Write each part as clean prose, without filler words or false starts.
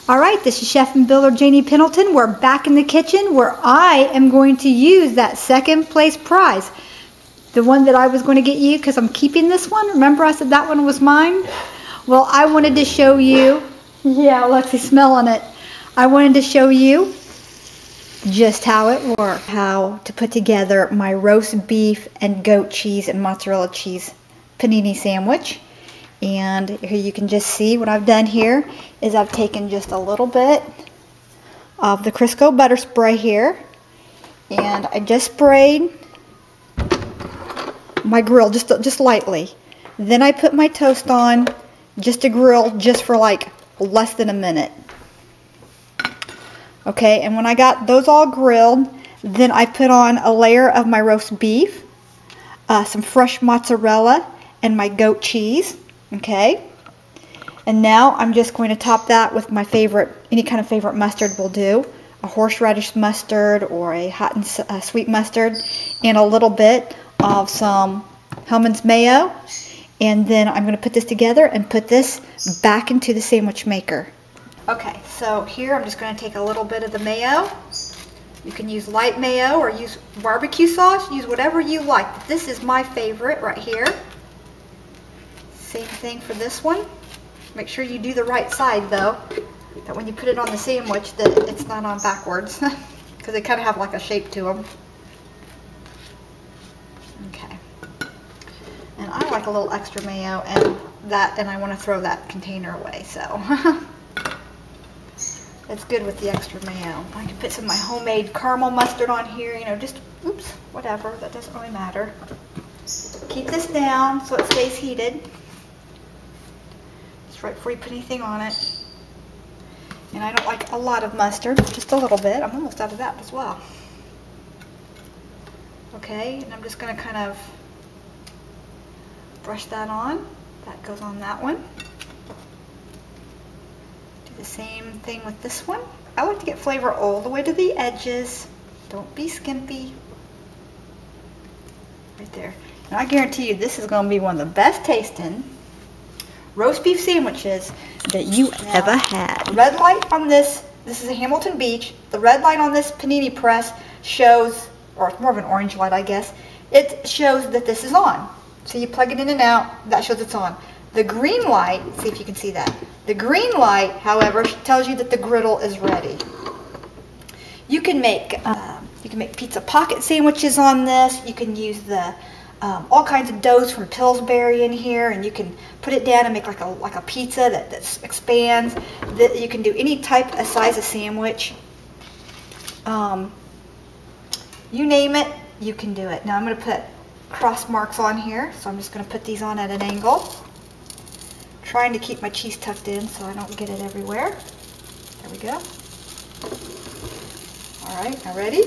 All right, this is Chef and Builder Janie Pendleton. We're back in the kitchen where I am going to use that second place prize. The one that I was going to get you because I'm keeping this one. Remember I said that one was mine? Well, I wanted to show you, yeah, Lexi's smelling it. I wanted to show you just how it works. How to put together my roast beef and goat cheese and mozzarella cheese panini sandwich. And here you can just see what I've done here is I've taken just a little bit of the Crisco butter spray here, and I just sprayed my grill just lightly. Then I put my toast on just to grill just for like less than a minute. Okay, and when I got those all grilled, then I put on a layer of my roast beef, some fresh mozzarella, and my goat cheese. Okay, and now I'm just going to top that with my favorite, any kind of favorite mustard will do, a horseradish mustard or a hot and sweet mustard, and a little bit of some Hellmann's mayo. And then I'm going to put this together and put this back into the sandwich maker. Okay, so here I'm just going to take a little bit of the mayo. You can use light mayo or use barbecue sauce, use whatever you like. But this is my favorite right here. Same thing for this one. Make sure you do the right side though, that when you put it on the sandwich that it's not on backwards, because they kind of have like a shape to them. Okay. And I like a little extra mayo and I want to throw that container away, so it's good with the extra mayo. I can put some of my homemade caramel mustard on here, you know, just, oops, whatever, that doesn't really matter. Keep this down so it stays heated. Right before you put anything on it. And I don't like a lot of mustard, just a little bit. I'm almost out of that as well. Okay, and I'm just going to kind of brush that on. That goes on that one. Do the same thing with this one. I like to get flavor all the way to the edges. Don't be skimpy. Right there. And I guarantee you this is going to be one of the best tasting roast beef sandwiches that you ever had. Red light on this is a Hamilton Beach. The red light on this Panini Press shows, or it's more of an orange light I guess, it shows that this is on. So you plug it in and out, that shows it's on. The green light, see if you can see that. The green light, however, tells you that the griddle is ready. You can make pizza pocket sandwiches on this. You can use the all kinds of doughs from Pillsbury in here, and you can put it down and make like a pizza that expands. You can do any type of size of sandwich. You name it, you can do it. Now I'm going to put cross marks on here, so I'm just going to put these on at an angle. Trying to keep my cheese tucked in so I don't get it everywhere. There we go. Alright, now ready?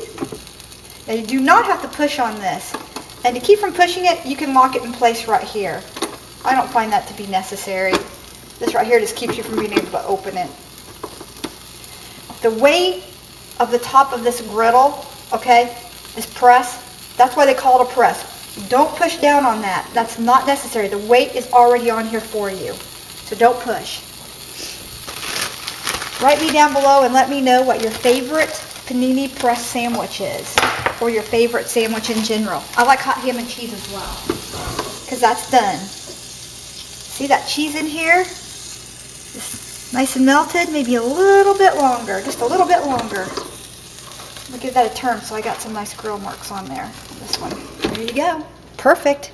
Now you do not have to push on this. And to keep from pushing it, you can lock it in place right here. I don't find that to be necessary. This right here just keeps you from being able to open it. The weight of the top of this griddle, okay, this press, that's why they call it a press. Don't push down on that. That's not necessary. The weight is already on here for you. So don't push. Write me down below and let me know what your favorite Panini Press sandwich is, or your favorite sandwich in general. I like hot ham and cheese as well, because that's done. See that cheese in here? Just nice and melted, maybe a little bit longer, just a little bit longer. Let me give that a turn so I got some nice grill marks on there. This one. There you go. Perfect.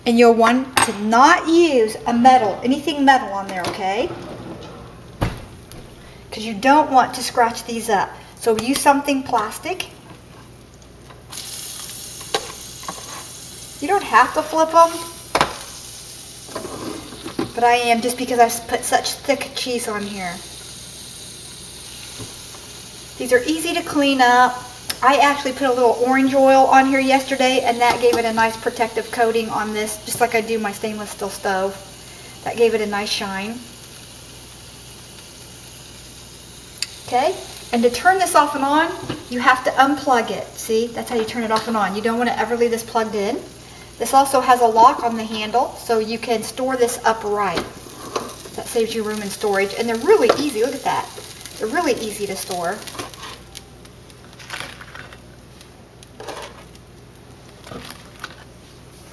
And you'll want to not use a metal, anything metal on there, okay? Because you don't want to scratch these up. So use something plastic. You don't have to flip them, but I am, just because I've put such thick cheese on here. These are easy to clean up. I actually put a little orange oil on here yesterday, and that gave it a nice protective coating on this, just like I do my stainless steel stove. That gave it a nice shine. Okay, and to turn this off and on, you have to unplug it. See, that's how you turn it off and on. You don't want to ever leave this plugged in. This also has a lock on the handle, so you can store this upright. That saves you room in storage. And they're really easy. Look at that. They're really easy to store.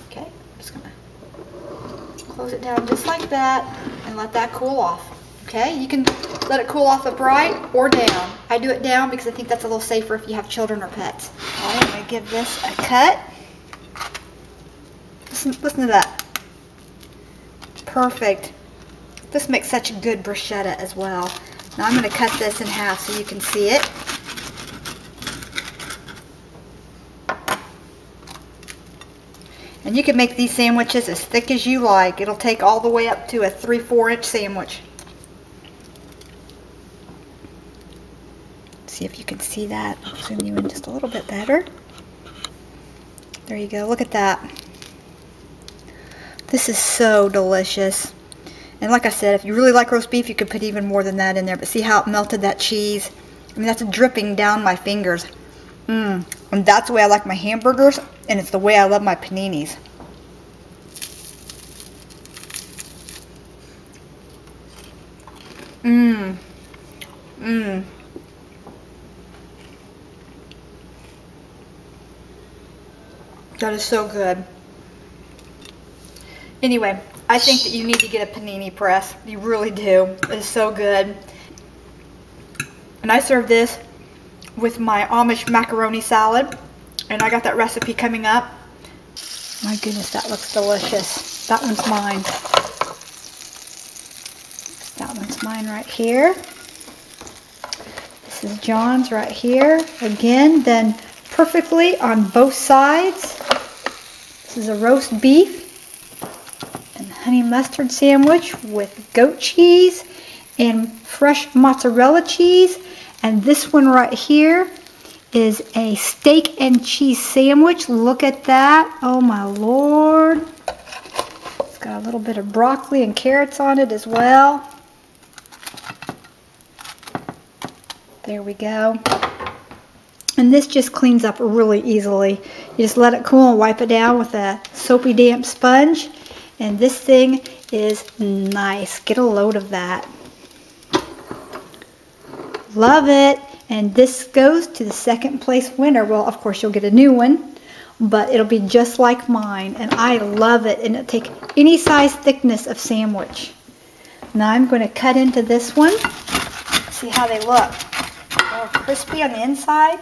Okay, I'm just going to close it down just like that and let that cool off. Okay, you can let it cool off upright or down. I do it down because I think that's a little safer if you have children or pets. All right, I'm going to give this a cut. Listen to that. Perfect. This makes such a good bruschetta as well. Now I'm going to cut this in half so you can see it. And you can make these sandwiches as thick as you like. It'll take all the way up to a 3-4 inch sandwich. See if you can see that. I'll zoom you in just a little bit better. There you go. Look at that. This is so delicious. And like I said, if you really like roast beef, you could put even more than that in there. But see how it melted that cheese? I mean, that's dripping down my fingers. And that's the way I like my hamburgers, and it's the way I love my paninis. That is so good. Anyway, I think that you need to get a Panini Press. You really do. It is so good. And I serve this with my Amish macaroni salad. And I got that recipe coming up. My goodness, that looks delicious. That one's mine. That one's mine right here. This is John's right here. Again, done perfectly on both sides. This is a roast beef and honey mustard sandwich with goat cheese and fresh mozzarella cheese. And this one right here is a steak and cheese sandwich. Look at that. Oh my Lord. It's got a little bit of broccoli and carrots on it as well. There we go. And this just cleans up really easily. You just let it cool and wipe it down with a soapy damp sponge. And this thing is nice. Get a load of that. Love it. And this goes to the second place winner. Well, of course, you'll get a new one, but it'll be just like mine. And I love it. And it'll take any size thickness of sandwich. Now I'm going to cut into this one. See how they look. Oh, crispy on the inside.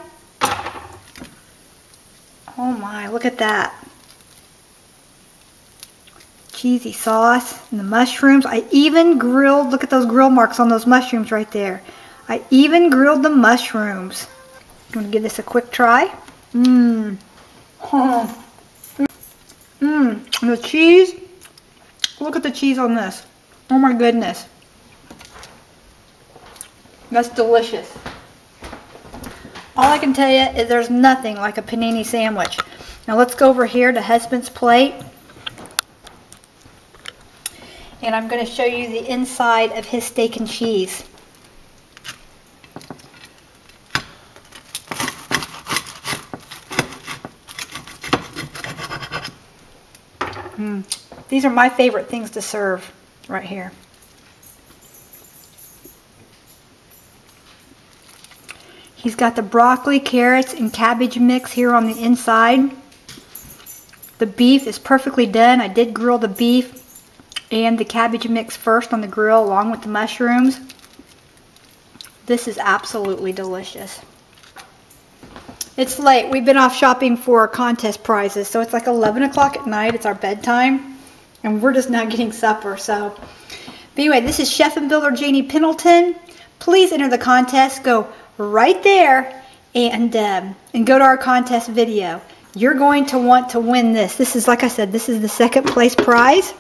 Oh my, look at that. Cheesy sauce and the mushrooms. I even grilled, look at those grill marks on those mushrooms right there. I even grilled the mushrooms. I'm going to give this a quick try. And the cheese. Look at the cheese on this. Oh my goodness. That's delicious. All I can tell you is there's nothing like a panini sandwich. Now let's go over here to husband's plate. And I'm going to show you the inside of his steak and cheese. These are my favorite things to serve right here. He's got the broccoli, carrots, and cabbage mix here on the inside. The beef is perfectly done. I did grill the beef and the cabbage mix first on the grill along with the mushrooms. This is absolutely delicious. It's late. We've been off shopping for contest prizes, so it's like 11 o'clock at night. It's our bedtime, and we're just now getting supper. So, but anyway, this is Chef and Builder Janie Pendleton. Please enter the contest. Go right there and go to our contest video. You're going to want to win this. This is, like I said, this is the second place prize.